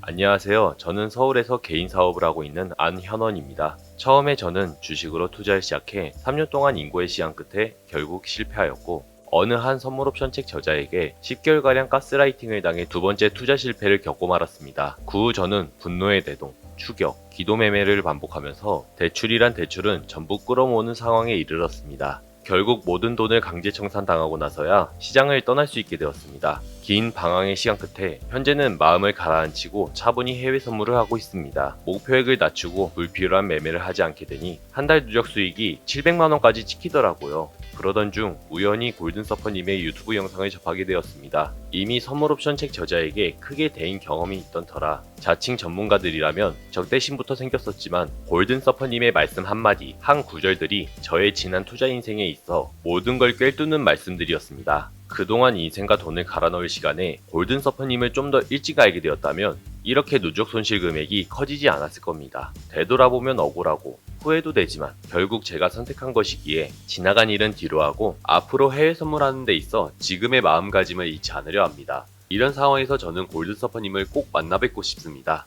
안녕하세요. 저는 서울에서 개인 사업을 하고 있는 안현원입니다. 처음에 저는 주식으로 투자를 시작해 3년 동안 인고의 시간 끝에 결국 실패하였고, 어느 한 선물옵션 책 저자에게 10개월가량 가스라이팅을 당해 두 번째 투자 실패를 겪고 말았습니다. 그 후 저는 분노의 대동, 추격, 기도매매를 반복하면서 대출이란 대출은 전부 끌어모으는 상황에 이르렀습니다. 결국 모든 돈을 강제 청산당하고 나서야 시장을 떠날 수 있게 되었습니다. 긴 방황의 시간 끝에 현재는 마음을 가라앉히고 차분히 해외 선물을 하고 있습니다. 목표액을 낮추고 불필요한 매매를 하지 않게 되니 한 달 누적 수익이 700만원까지 찍히더라고요. 그러던 중 우연히 골든서퍼님의 유튜브 영상을 접하게 되었습니다. 이미 선물옵션 책 저자에게 크게 대인 경험이 있던 터라 자칭 전문가들이라면 적대심부터 생겼었지만, 골든서퍼님의 말씀 한마디, 한 구절들이 저의 지난 투자 인생에 있어 모든 걸 꿰뚫는 말씀들이었습니다. 그동안 인생과 돈을 갈아 넣을 시간에 골든서퍼님을 좀 더 일찍 알게 되었다면 이렇게 누적 손실 금액이 커지지 않았을 겁니다. 되돌아보면 억울하고 후회도 되지만 결국 제가 선택한 것이기에 지나간 일은 뒤로 하고 앞으로 해외 선물하는 데 있어 지금의 마음가짐을 잃지 않으려 합니다. 이런 상황에서 저는 골든서퍼님을 꼭 만나 뵙고 싶습니다.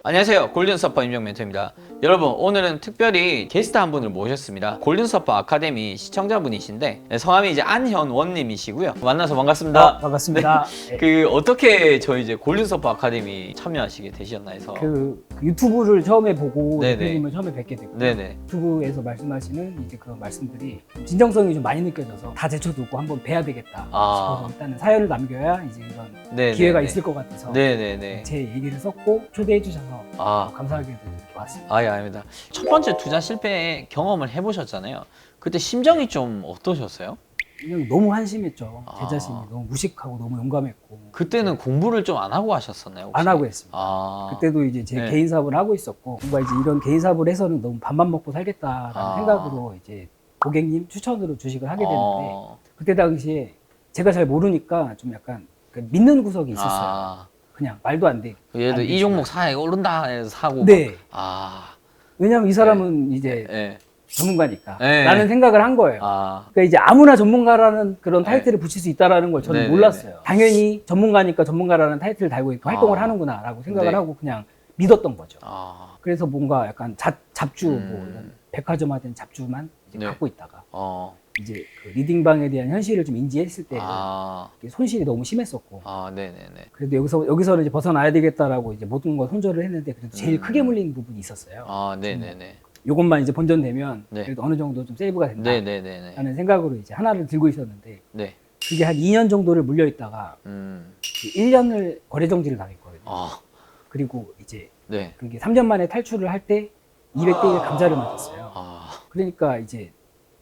안녕하세요, 골든서퍼 임정 멘토입니다. 여러분, 오늘은 특별히 게스트 한 분을 모셨습니다. 골든서퍼 아카데미 시청자분이신데 성함이 이제 안현원님이시고요. 만나서 반갑습니다. 반갑습니다. 그 어떻게 저희 이제 골든서퍼 아카데미 참여하시게 되셨나 해서. 그 유튜브를 처음에 보고 네네. 대표님을 처음에 뵙게 됐고, 네네. 유튜브에서 말씀하시는 이제 그런 말씀들이 좀 진정성이 좀 많이 느껴져서 다 제쳐두고 한번 뵈야 되겠다 싶어서 일단은 사연을 남겨야 이제 이런 네네네. 기회가 있을 것 같아서 네네네. 제 얘기를 썼고 초대해 주셔서 아, 감사하게도 이렇게 왔습니다. 아닙니다. 첫 번째 투자 실패 경험을 해보셨잖아요. 그때 심정이 좀 어떠셨어요? 그냥 너무 한심했죠. 제 아. 자신이 너무 무식하고 너무 용감했고. 그때는 공부를 좀 안 하고 하셨었나요? 혹시? 안 하고 했습니다. 아. 그때도 이제 제 네. 개인 사업을 하고 있었고, 뭔가 이제 이런 개인 사업을 해서는 너무 밥만 먹고 살겠다라는 아. 생각으로 이제 고객님 추천으로 주식을 하게 됐는데, 어. 그때 당시에 제가 잘 모르니까 좀 약간 그 믿는 구석이 있었어요. 아. 그냥 말도 안 돼. 예를 들어 이 종목 사야 오른다 해서 사고. 네. 아. 왜냐면 이 사람은 이제 예. 전문가니까 네. 라는 생각을 한 거예요. 아. 그러니까 이제 아무나 전문가라는 그런 네. 타이틀을 붙일 수 있다라는 걸 저는 네, 몰랐어요. 네, 네. 당연히 전문가니까 전문가라는 타이틀을 달고 있고 활동을 하는구나라고 생각을 네. 하고 그냥 믿었던 거죠. 아. 그래서 뭔가 약간 잡주, 뭐 음. 이런 백화점화된 잡주만 이제 네. 갖고 있다가 이제 그 리딩방에 대한 현실을 좀 인지했을 때 아. 손실이 너무 심했었고, 아, 네네네. 그래도 여기서는 이제 벗어나야 되겠다라고 이제 모든 걸 손절을 했는데, 그래도 제일 크게 물린 부분이 있었어요. 아, 네네네. 요것만 이제 본전되면 네. 그래도 어느 정도 좀 세이브가 된다 네네네네. 라는 생각으로 이제 하나를 들고 있었는데, 네. 그게 한 2년 정도를 물려 있다가 음. 1년을 거래 정지를 당했거든요. 아. 그리고 이제 네. 그게 3년 만에 탈출을 할 때 200대 1 감자를 맞았어요. 아. 그러니까 이제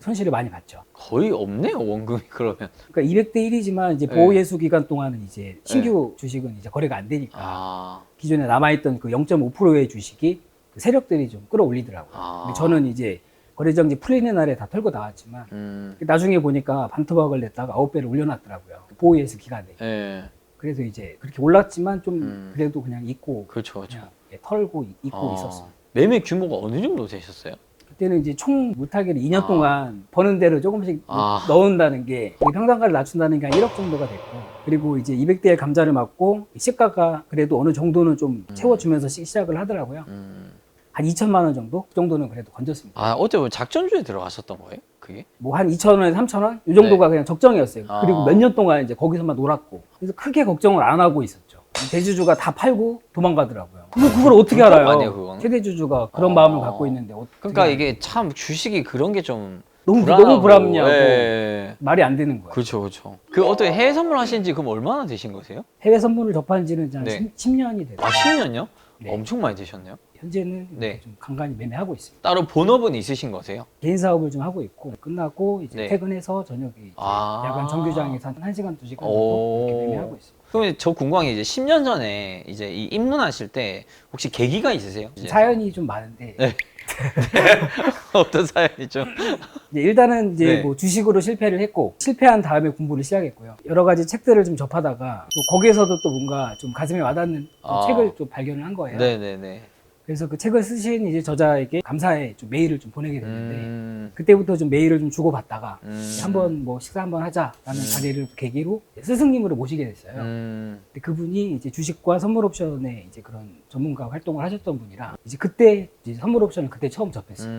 손실을 많이 봤죠. 거의 없네요, 원금이 그러면. 그러니까 200대 1이지만 이제 네. 보호예수 기간 동안은 이제 신규 주식은 이제 거래가 안 되니까 아. 기존에 남아있던 그 0.5%의 주식이 그 세력들이 좀 끌어올리더라고요. 아. 근데 저는 이제 거래정지 풀리는 날에 다 털고 나왔지만 나중에 보니까 반토막을 냈다가 9배를 올려놨더라고요. 보호예수 기간에. 예. 그래서 이제 그렇게 올랐지만 좀 음. 그래도 그냥 잊고 그렇죠, 그렇죠. 그냥 털고 잊고 있었어요. 매매 규모가 어느 정도 되셨어요? 그때는 이제 총 못하기를 2년 동안 버는 대로 조금씩 아. 넣은다는 게 평단가를 낮춘다는 게 한 1억 정도가 됐고, 그리고 이제 200대의 감자를 맞고 시가가 그래도 어느 정도는 좀 채워주면서 시작을 하더라고요. 한 2천만 원 정도? 그 정도는 그래도 건졌습니다. 아, 어때 보면 작전주에 들어갔었던 거예요? 그게? 뭐 한 2,000원에서 3,000원? 이 정도가 그냥 적정이었어요. 아. 그리고 몇 년 동안 이제 거기서만 놀았고. 그래서 크게 걱정을 안 하고 있었죠. 대주주가 다 팔고 도망가더라고요. 그걸 어떻게 불법 알아요? 아니에요, 그거는? 최대주주가 그런 마음을 갖고 있는데 어떻게 그러니까 알아요? 이게 참 주식이 그런 게 좀 너무 불안하고, 불합리하고 예. 말이 안 되는 거예요. 그렇죠, 그렇죠. 그 어떻게 해외 선물 하신 지 그럼 얼마나 되신 거세요? 해외 선물을 접한 지는 이제 한 네. 10년이 됐어요. 아, 10년요? 네. 엄청 많이 되셨네요. 현재는 네. 이렇게 좀 간간히 매매하고 있습니다. 따로 본업은 있으신 거세요? 개인 사업을 좀 하고 있고, 끝나고 이제 네. 퇴근해서 저녁에 이제 아. 야간 정규장에서 한 1시간, 2시간 정도 오. 이렇게 매매하고 있습니다. 그럼 저 궁금한 게 이제 10년 전에 이제 이 입문하실 때 혹시 계기가 있으세요? 이제 사연이 좀 많은데, 네. 어떤 사연이죠? 이제 일단은 이제 네. 뭐 주식으로 실패를 했고, 실패한 다음에 공부를 시작했고요. 여러 가지 책들을 좀 접하다가 또 거기에서도 또 뭔가 좀 가슴에 와닿는 좀 아. 책을 좀 발견을 한 거예요. 네네네. 그래서 그 책을 쓰신 이제 저자에게 감사의 좀 메일을 좀 보내게 됐는데 그때부터 좀 메일을 좀 주고받다가 한번 뭐 식사 한번 하자라는 자리를 계기로 스승님으로 모시게 됐어요. 근데 그분이 이제 주식과 선물 옵션의 이제 그런 전문가 활동을 하셨던 분이라 이제 그때 이제 선물 옵션을 그때 처음 접했어요.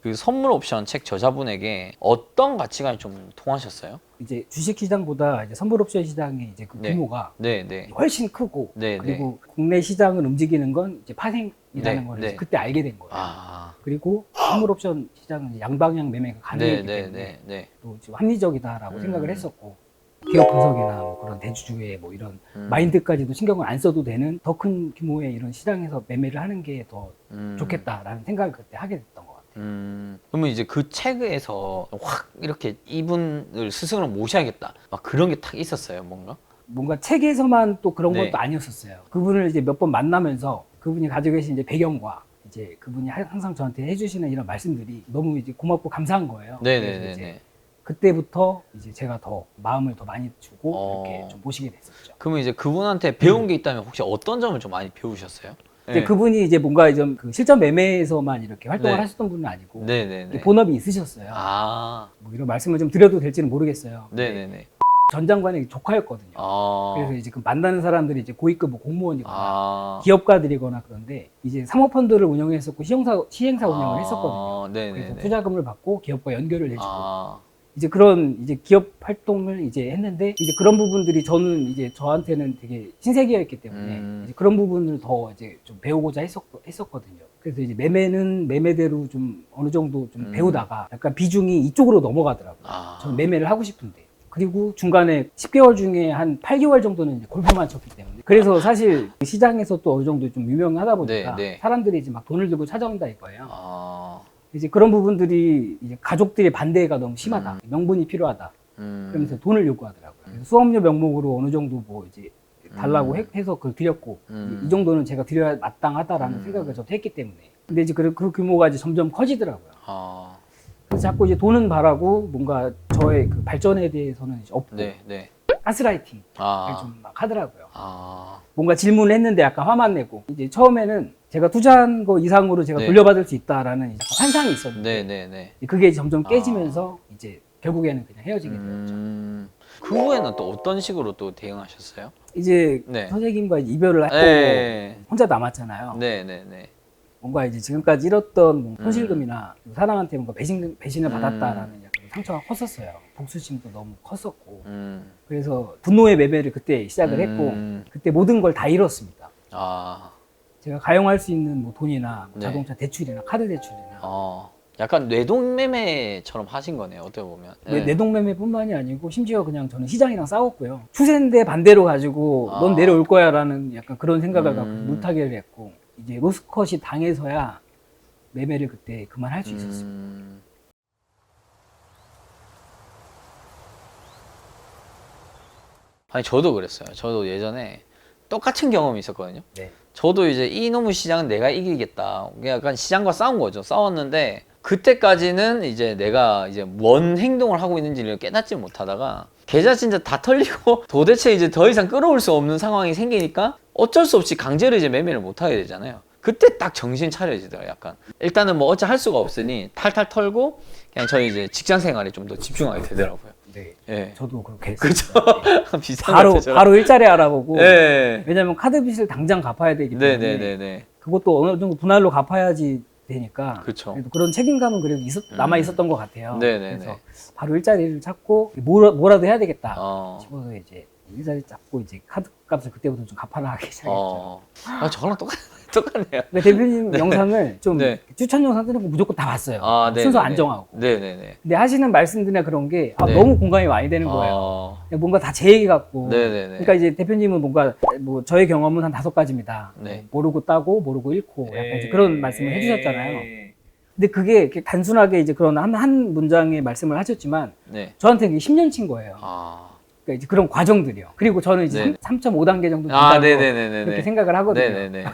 그 선물 옵션 책 저자분에게 어떤 가치관이 좀 통하셨어요? 이제 주식 시장보다 이제 선물 옵션 시장의 이제 그 네. 규모가 네. 훨씬 크고 네, 그리고 국내 시장을 움직이는 건 이제 파생이라는 네, 걸 네. 그때 알게 된 거예요. 아. 그리고 선물 옵션 시장은 양방향 매매가 가능하기 때문에 또 지금 합리적이다라고 생각을 했었고 기업 분석이나 뭐 그런 대주주의 뭐 이런 마인드까지도 신경을 안 써도 되는 더 큰 규모의 이런 시장에서 매매를 하는 게 더 좋겠다라는 생각을 그때 하게 됐던 것 같아요. 그러면 이제 그 책에서 확 이렇게 이분을 스승으로 모셔야겠다 막 그런 게 딱 있었어요, 뭔가? 책에서만 또 그런 네. 것도 아니었었어요. 그분을 이제 몇 번 만나면서 그분이 가지고 계신 이제 배경과 이제 그분이 항상 저한테 해주시는 이런 말씀들이 너무 이제 고맙고 감사한 거예요. 그래서 이제 네네네. 그때부터 이제 제가 더 마음을 더 많이 주고 이렇게 좀 모시게 됐었죠. 그러면 이제 그분한테 배운 게 있다면 혹시 어떤 점을 좀 많이 배우셨어요? 이제 그분이 이제 뭔가 좀 그 실전 매매에서만 이렇게 활동을 네. 하셨던 분은 아니고 네네네. 본업이 있으셨어요. 아. 뭐 이런 말씀을 좀 드려도 될지는 모르겠어요. 네네네. 전 장관의 조카였거든요. 아. 그래서 이제 그 만나는 사람들이 이제 고위급 뭐 공무원이거나 아. 기업가들이거나 그런데 이제 사모펀드를 운영했었고 시행사 운영을 했었거든요. 그래서 네네네. 투자금을 받고 기업과 연결을 해주고 아. 이제 그런 이제 기업 활동을 이제 했는데 이제 그런 부분들이 저는 이제 저한테는 되게 신세계였기 때문에 이제 그런 부분을 더 이제 좀 배우고자 했었거든요. 그래서 이제 매매는 매매대로 좀 어느 정도 좀 배우다가 약간 비중이 이쪽으로 넘어가더라고요. 아. 저는 매매를 하고 싶은데. 그리고 중간에 10개월 중에 한 8개월 정도는 이제 골프만 쳤기 때문에. 그래서 사실 시장에서 또 어느 정도 좀 유명하다 보니까 네. 사람들이 이제 막 돈을 들고 찾아온다 이거예요. 아. 이제 그런 부분들이 이제 가족들의 반대가 너무 심하다. 명분이 필요하다. 그러면서 돈을 요구하더라고요. 그래서 수업료 명목으로 어느 정도 뭐 이제 달라고 해서 그걸 드렸고 이 정도는 제가 드려야 마땅하다라는 생각을 저도 했기 때문에. 근데 이제 그 규모가 이제 점점 커지더라고요. 아. 그래서 자꾸 이제 돈은 바라고 뭔가 저의 그 발전에 대해서는 이제 없고 네. 가스라이팅을 아. 좀 막 하더라고요. 아. 뭔가 질문을 했는데 약간 화만 내고 이제 처음에는 제가 투자한 거 이상으로 제가 네. 돌려받을 수 있다라는 이제 환상이 있었는데 네네네. 그게 점점 깨지면서 이제 결국에는 그냥 헤어지게 되었죠. 그 후에는 또 어떤 식으로 또 대응하셨어요? 이제 네. 선생님과 이별을 하고 네. 혼자 남았잖아요. 네네네. 뭔가 이제 지금까지 잃었던 뭐 손실금이나 사람한테 뭔가 배신을 받았다라는 약간 상처가 컸었어요. 복수심도 너무 컸었고 그래서 분노의 매매를 그때 시작을 했고 그때 모든 걸 다 잃었습니다. 아. 제가 가용할 수 있는 뭐 돈이나 뭐 네. 자동차 대출이나 카드 대출이나 약간 뇌동매매처럼 하신 거네요, 어떻게 보면. 네. 내동매매뿐만이 아니고 심지어 그냥 저는 시장이랑 싸웠고요. 추세인데 반대로 가지고 넌 내려올 거야라는 약간 그런 생각을 갖고 물타기를 했고 이제 로스컷이 당해서야 매매를 그때 그만할 수 있었어요. 아니 저도 그랬어요. 저도 예전에 똑같은 경험이 있었거든요. 네. 저도 이제 이놈의 시장은 내가 이기겠다. 약간 시장과 싸운 거죠. 싸웠는데 그때까지는 이제 내가 이제 뭔 행동을 하고 있는지를 깨닫지 못하다가 계좌 진짜 다 털리고 도대체 이제 더 이상 끌어올 수 없는 상황이 생기니까 어쩔 수 없이 강제로 이제 매매를 못 하게 되잖아요. 그때 딱 정신 차려지더라고요. 약간 일단은 뭐 어찌 할 수가 없으니 탈탈 털고 그냥 저희 이제 직장 생활에 좀 더 집중하게 되더라고요. 네. 예. 저도 그렇게 그죠? 했어요. 비슷한 것 같아요. 바로 일자리 알아보고 예. 왜냐면 카드 빚을 당장 갚아야 되기 때문에 네네네네. 그것도 어느 정도 분할로 갚아야지 되니까 그쵸. 그래도 그런 책임감은 그래도 남아 있었던 것 같아요. 네네네. 그래서 바로 일자리를 찾고 뭐라도 해야 되겠다 싶어서 이제 일자리 잡고 이제 카드 값을 그때부터 좀 갚아나가기 시작했죠. 저랑 똑같네요. 근데 대표님 영상을 좀 네. 추천 영상 뜨는 거 무조건 다 봤어요. 네네네. 순서 안 정하고. 네네네. 근데 하시는 말씀들이나 그런 게 네. 너무 공감이 많이 되는 거예요. 뭔가 다 제 얘기 같고. 네네네. 그러니까 이제 대표님은 뭔가 뭐 저의 경험은 한 5가지입니다. 네. 모르고 따고 모르고 잃고 약간 이제 그런 말씀을 해주셨잖아요. 근데 그게 이렇게 단순하게 이제 그런 한 문장의 말씀을 하셨지만 네. 저한테는 10년 친 거예요. 아. 그러니까 이제 그런 과정들이요. 그리고 저는 이제 네. 3.5단계 정도 아, 된다고 네네네네. 그렇게 생각을 하거든요. 네네네.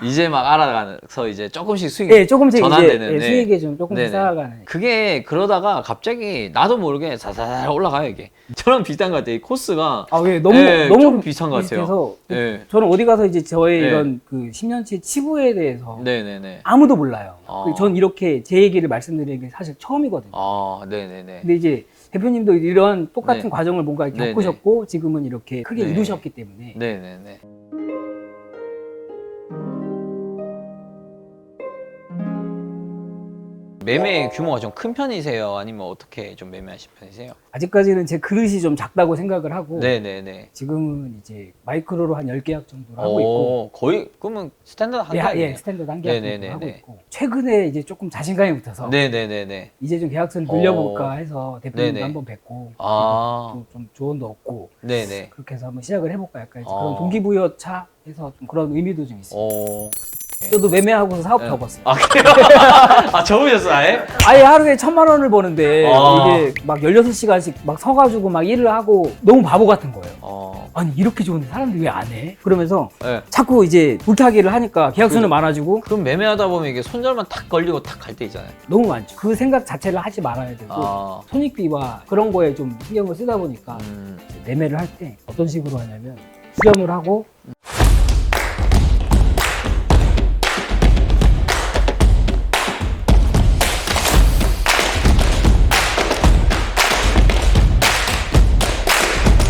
이제 막 알아가서 이제 조금씩 수익. 예, 조금씩 전환되는, 이제 네. 수익이 좀 조금씩 네네. 쌓아가는. 그게 그러다가 갑자기 나도 모르게 사사살 올라가요 이게. 저랑 비슷한 것 같아요. 이 코스가. 아, 예, 너무 네, 너무 좀 비슷한 것 같아요. 비슷해서 네. 저는 어디 가서 이제 저의 네. 이런 그 10년치 치부에 대해서 네네네. 아무도 몰라요. 아. 전 이렇게 제 얘기를 말씀드리는 게 사실 처음이거든요. 아, 네네네. 근데 이제 대표님도 이런 똑같은 네. 과정을 뭔가 네네. 겪으셨고 지금은 이렇게 크게 네. 이루셨기 때문에 네네네. 매매 규모가 좀 큰 편이세요? 아니면 어떻게 좀 매매하신 편이세요? 아직까지는 제 그릇이 좀 작다고 생각을 하고 네네네. 지금은 이제 마이크로로 한 10계약 정도를 하고 있고 거의 그러면 스탠다드 한 예, 개. 예, 스탠더드 한 계약 네네네네. 정도 하고 있고 최근에 이제 조금 자신감이 붙어서 네네네네. 이제 좀 계약서를 늘려볼까 해서 대표님도 네네. 한번 뵙고 아. 또 좀 조언도 얻고 네네. 그렇게 해서 한번 시작을 해볼까 약간 이제 아. 그런 동기부여차 해서 좀 그런 의미도 좀 있어요. 네. 저도 매매하고서 사업 네. 접었어요. 아, 그래요? 아, 접으셨어, 아예? 아예 하루에 1,000만 원을 버는데 아. 이게 막 16시간씩 막 서가지고 막 일을 하고 너무 바보 같은 거예요. 아니 이렇게 좋은데 사람들이 왜 안 해? 그러면서 네. 자꾸 이제 물타기를 하니까 계약서는 많아지고 그럼 매매하다 보면 이게 손절만 탁 걸리고 탁 갈 때 있잖아요. 너무 많죠. 그 생각 자체를 하지 말아야 되고 아. 손익비와 그런 거에 좀 신경을 쓰다 보니까 음. 매매를 할 때 어떤 식으로 하냐면 수렴을 하고